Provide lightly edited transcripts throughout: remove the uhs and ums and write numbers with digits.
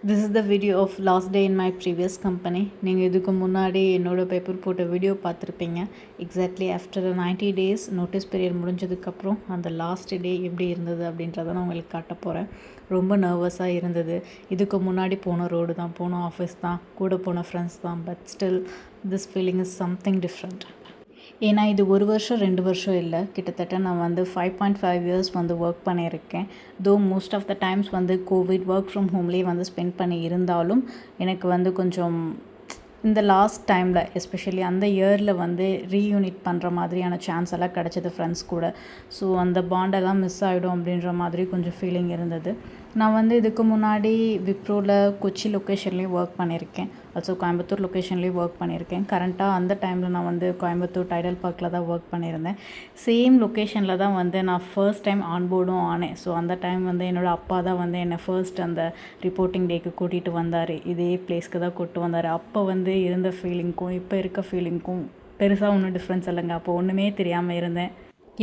This is the video of last day in my previous company. நீங்கள் இதுக்கு முன்னாடி என்னோடய பேப்பர் போட்ட வீடியோ பார்த்துருப்பீங்க. Exactly after 90 days notice period முடிஞ்சதுக்கப்புறம் அந்த லாஸ்ட் டே எப்படி இருந்தது அப்படின்றத நான் உங்களுக்கு காட்ட போகிறேன். ரொம்ப நர்வஸாக இருந்தது. இதுக்கு முன்னாடி போன ரோடு தான், போன ஆஃபீஸ் தான், கூட போன ஃப்ரெண்ட்ஸ் தான். But still this feeling is something different. ஏன்னா இது 1 வருஷம் 2 வருஷம் இல்லை, கிட்டத்தட்ட நான் 5.5 years ஒர்க் பண்ணியிருக்கேன். Though most of the times covid work from ஹோம்லேயே ஸ்பெண்ட் பண்ணி இருந்தாலும் எனக்கு கொஞ்சம் இந்த லாஸ்ட் டைமில் எஸ்பெஷலி அந்த இயரில் ரீயூனிட் பண்ணுற மாதிரியான சான்ஸ் எல்லாம் கிடச்சிது ஃப்ரெண்ட்ஸ் கூட. ஸோ அந்த பாண்டெல்லாம் மிஸ் ஆகிடும் அப்படின்ற மாதிரி கொஞ்சம் ஃபீலிங் இருந்தது. நான் இதுக்கு முன்னாடி விப்ரோவில் கொச்சி லொக்கேஷன்லேயும் ஒர்க் பண்ணியிருக்கேன். ஆல்சோ கோயம்புத்தூர் லொக்கேஷன்லேயும் ஒர்க் பண்ணியிருக்கேன். கரண்ட்டாக அந்த டைமில் நான் கோயம்புத்தூர் டைடல் பார்க்கில் தான் ஒர்க் பண்ணியிருந்தேன். சேம் லொக்கேஷனில் தான் நான் ஃபர்ஸ்ட் டைம் ஆன்போர்டும் ஆனேன். ஸோ அந்த டைம் என்னோடய அப்பா தான் என்னை ஃபர்ஸ்ட் அந்த ரிப்போர்ட்டிங் டேக்கு கூட்டிகிட்டு வந்தார். இதே பிளேஸ்க்கு தான் கூப்பிட்டு வந்தார். அப்போ இருந்த ஃபீலிங்க்கும் இப்போ இருக்க ஃபீலிங்க்கும் பெருசாக ஒன்றும் டிஃப்ரென்ஸ் இல்லைங்க. அப்போ ஒன்றுமே தெரியாமல் இருந்தேன்.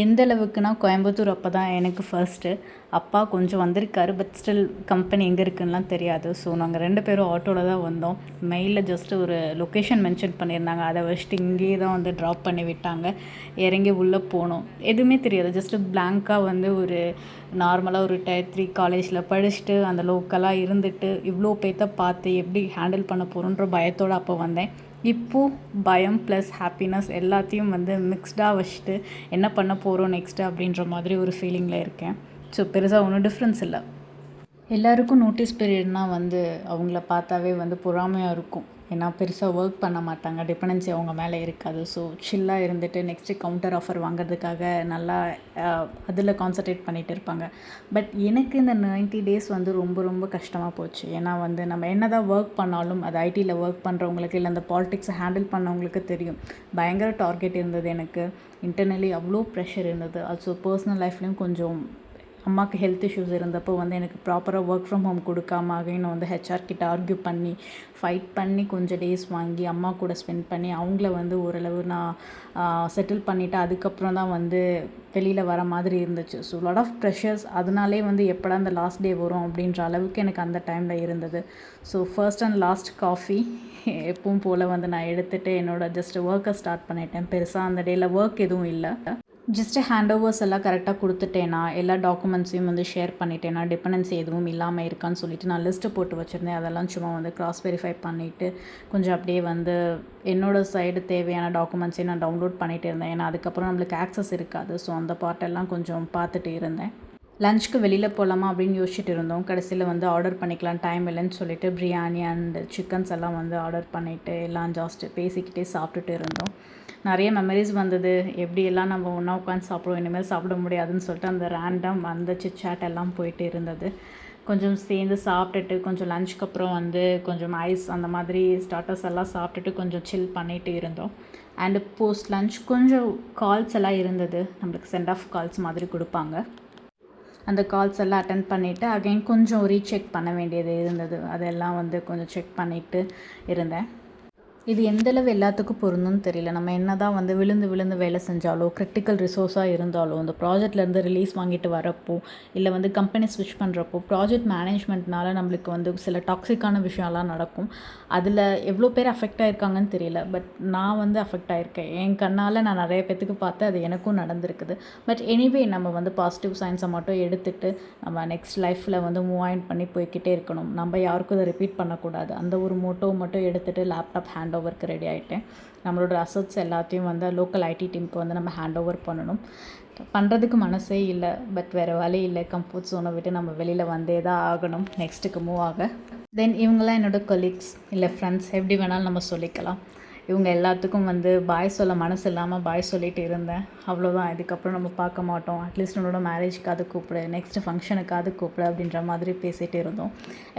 எந்த அளவுக்குனா கோயம்புத்தூர் அப்போ தான் எனக்கு ஃபர்ஸ்ட்டு. அப்பா கொஞ்சம் வந்திருக்காரு, பட் ஸ்டில் கம்பெனி எங்கே இருக்குன்னுலாம் தெரியாது. ஸோ நாங்கள் 2 பேரும் ஆட்டோவில் தான் வந்தோம். மெயிலில் ஜஸ்ட்டு ஒரு லொக்கேஷன் மென்ஷன் பண்ணியிருந்தாங்க, அதை வச்சுட்டு இங்கேயே தான் ட்ராப் பண்ணி விட்டாங்க. இறங்கி உள்ளே போனோம். எதுவுமே தெரியாது, ஜஸ்ட்டு பிளாங்காக ஒரு நார்மலாக ஒரு Tier 3 காலேஜில் படிச்சுட்டு அந்த லோக்கலாக இருந்துட்டு இவ்வளோ பேர்த்த பார்த்து எப்படி ஹேண்டில் பண்ண போகிறோன்ற பயத்தோடு அப்போ வந்தேன். இப்போது பயம் ப்ளஸ் ஹாப்பினஸ் எல்லாத்தையும் மிக்ஸ்டாக வச்சுட்டு என்ன பண்ண போகிறோம் நெக்ஸ்ட்டு அப்படின்ற மாதிரி ஒரு ஃபீலிங்கில் இருக்கேன். ஸோ பெருசாக ஒன்றும் டிஃப்ரென்ஸ் இல்லை. எல்லாருக்கும் நோட்டீஸ் பீரியட்னால் அவங்கள பார்த்தாவே பொறாமையாக இருக்கும். ஏன்னா பெருசாக ஒர்க் பண்ண மாட்டாங்க, டிபெண்டன்சி அவங்க மேலே இருக்காது. ஸோ சில்லாக இருந்துட்டு நெக்ஸ்ட்டு கவுண்டர் ஆஃபர் வாங்குறதுக்காக நல்லா அதில் கான்சன்ட்ரேட் பண்ணிகிட்டு இருப்பாங்க. பட் எனக்கு இந்த 90 days ரொம்ப ரொம்ப கஷ்டமாக போச்சு. ஏன்னா நம்ம என்ன தான் ஒர்க் பண்ணாலும் அது ஐடியில் ஒர்க் பண்ணுறவங்களுக்கு இல்லை அந்த பாலிடிக்ஸை ஹேண்டில் பண்ணவங்களுக்கு தெரியும். பயங்கர டார்கெட் இருந்தது எனக்கு. இன்டர்னலி அவ்வளோ ப்ரெஷர் இருந்தது. ஆல்சோ பர்சனல் லைஃப்லேயும் கொஞ்சம் அம்மாவுக்கு ஹெல்த் இஷ்யூஸ் இருந்தப்போ எனக்கு ப்ராப்பராக ஒர்க் ஃப்ரம் ஹோம் கொடுக்காம நான் ஹெச்ஆர் கிட்ட ஆர்கியூ பண்ணி ஃபைட் பண்ணி கொஞ்சம் டேஸ் வாங்கி அம்மா கூட ஸ்பெண்ட் பண்ணி அவங்கள ஓரளவு நான் செட்டில் பண்ணிவிட்டு அதுக்கப்புறம் தான் வெளியில் வர மாதிரி இருந்துச்சு. So lot of pressures. அதனாலே எப்படா அந்த லாஸ்ட் டே வரும் அப்படின்ற அளவுக்கு எனக்கு அந்த டைமில் இருந்தது. So first and last coffee எப்பவும் போல் நான் எடுத்துகிட்டு என்னோடய ஜஸ்ட் ஒர்க்கை ஸ்டார்ட் பண்ணிட்டேன். பெருசாக அந்த டேயில் ஒர்க் எதுவும் இல்லை. ஜஸ்ட்டு ஹேண்ட் ஓவர்ஸ் எல்லாம் கரெக்டாக கொடுத்துட்டேனா, எல்லா டாக்குமெண்ட்ஸையும் ஷேர் பண்ணிட்டேனா, டிபெண்டன்சி எதுவும் இல்லாமல் இருக்கான்னு சொல்லிட்டு நான் லிஸ்ட்டு போட்டு வச்சுருந்தேன். அதெல்லாம் சும்மா கிராஸ் வெரிஃபை பண்ணிவிட்டு கொஞ்சம் அப்படியே என்னோடய சைடு தேவையான டாக்குமெண்ட்ஸையும் நான் டவுன்லோட் பண்ணிகிட்டு இருந்தேன். ஏன்னா அதுக்கப்புறம் நம்மளுக்கு ஆக்சஸ் இருக்காது. ஸோ அந்த பார்ட்டெல்லாம் கொஞ்சம் பார்த்துட்டு இருந்தேன். லஞ்சுக்கு வெளியில் போகலாமா அப்படின்னு யோசிச்சுட்டு இருந்தோம். கடைசியில் ஆர்டர் பண்ணிக்கலாம், டைம் இல்லைன்னு சொல்லிட்டு பிரியாணி அண்ட் சிக்கன்ஸ் எல்லாம் ஆர்டர் பண்ணிவிட்டு எல்லாம் ஜாஸ்ட்டு பேசிக்கிட்டே சாப்பிட்டுட்டு இருந்தோம். நிறைய மெமரிஸ் வந்தது. எப்படியெல்லாம் நம்ம ஒன்றா உட்காந்து சாப்பிடுவோம், இனிமேல் சாப்பிட முடியாதுன்னு சொல்லிட்டு அந்த ரேண்டம் அந்த சிட்சாட் எல்லாம் போயிட்டு இருந்தது. கொஞ்சம் சேர்ந்து சாப்பிட்டுட்டு கொஞ்சம் லஞ்சுக்கு அப்புறம் கொஞ்சம் ஐஸ் அந்த மாதிரி ஸ்டார்டர்ஸ் எல்லாம் சாப்பிட்டுட்டு கொஞ்சம் சில் பண்ணிகிட்டு இருந்தோம். அண்டு போஸ்ட் லஞ்ச் கொஞ்சம் கால்ஸ் எல்லாம் இருந்தது. நம்மளுக்கு சென்ட் ஆஃப் கால்ஸ் மாதிரி கொடுப்பாங்க. அந்த கால்ஸ் எல்லாம் அட்டென்ட் பண்ணிவிட்டு அகைன் கொஞ்சம் ரீசெக் பண்ண வேண்டியது இருந்தது. அதெல்லாம் கொஞ்சம் செக் பண்ணிவிட்டு இருந்தேன். இது எந்தளவு எல்லாத்துக்கும் பொருந்தும்னு தெரியல. நம்ம என்ன தான் விழுந்து விழுந்து வேலை செஞ்சாலோ, கிரிட்டிக்கல் ரிசோர்ஸாக இருந்தாலும் இந்த ப்ராஜெக்ட்லேருந்து ரிலீஸ் வாங்கிட்டு வரப்போ இல்லை கம்பெனி ஸ்விட்ச் பண்ணுறப்போ ப்ராஜெக்ட் மேனேஜ்மெண்ட்னால நம்மளுக்கு சில டாக்ஸிக்கான விஷயம்லாம் நடக்கும். அதில் எவ்வளோ பேர் அஃபெக்ட் ஆகிருக்காங்கன்னு தெரியல. பட் நான் அஃபெக்ட் ஆகிருக்கேன். என் கண்ணால் நான் நிறைய பேத்துக்கு பார்த்தேன். அது எனக்கும் நடந்திருக்குது. பட் எனிவே நம்ம பாசிட்டிவ் சைன்ஸை மட்டும் எடுத்துகிட்டு நம்ம நெக்ஸ்ட் லைஃப்பில் மூவ் ஆன் பண்ணி போய்கிட்டே இருக்கணும். நம்ம யாருக்கும் அதை ரிப்பீட் பண்ணக்கூடாது. அந்த ஒரு மோட்டோவை மட்டும் எடுத்துகிட்டு லேப்டாப் ஹேண்ட் ஓவருக்கு ரெடி ஆகிட்டேன். நம்மளோட அசட்ஸ் எல்லாத்தையும் லோக்கல் ஐடி டீமுக்கு நம்ம ஹேண்ட் ஓவர் பண்ணணும். பண்ணுறதுக்கு மனசே இல்லை. பட் வேறு வழி இல்லை. கம்ஃபர்ட் ஜோனை விட்டு நம்ம வெளியில் வந்தே தான் ஆகணும் நெக்ஸ்ட்டுக்கு மூவ் ஆக. தென் இவங்களாம் என்னோடய கொலீக்ஸ் இல்லை ஃப்ரெண்ட்ஸ், எப்படி வேணாலும் நம்ம சொல்லிக்கலாம். இவங்க எல்லாத்துக்கும் பாய் சொல்ல மனசு இல்லாமல் பாய் சொல்லிட்டு இருந்தேன். அவ்வளோதான். இதுக்கப்புறம் நம்ம பார்க்க மாட்டோம். அட்லீஸ்ட் உன்னோட மேரேஜ்க்காவது கூப்பிடு, நெக்ஸ்ட்டு ஃபங்க்ஷனுக்காவது கூப்பிடு அப்படின்ற மாதிரி பேசிகிட்டு இருந்தோம்.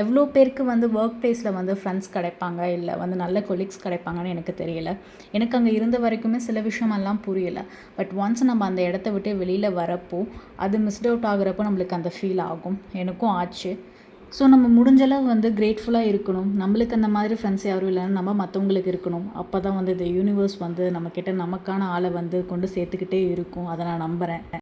எவ்வளோ பேருக்கு ஒர்க் பிளேஸில் ஃப்ரெண்ட்ஸ் கிடைப்பாங்க இல்லை நல்ல கொலீக்ஸ் கிடைப்பாங்கன்னு எனக்கு தெரியல. எனக்கு அங்கே இருந்த வரைக்குமே சில விஷயமெல்லாம் புரியலை. பட் ஒன்ஸ் நம்ம அந்த இடத்த விட்டு வெளியில் வரப்போ அது மிஸ்ட் அவுட் ஆகுறப்போ நம்மளுக்கு அந்த ஃபீல் ஆகும். எனக்கும் ஆச்சு. ஸோ நம்ம முடிஞ்சளவு கிரேட்ஃபுல்லாக இருக்கணும். நம்மளுக்கு அந்த மாதிரி ஃப்ரெண்ட்ஸ் யாரும் இல்லைன்னா நம்ம மற்றவங்களுக்கு இருக்கணும். அப்போ தான் இந்த யூனிவர்ஸ் நம்மக்கிட்ட நமக்கான ஆளை கொண்டு சேர்த்துக்கிட்டே இருக்கும். அதை நான் நம்புகிறேன்.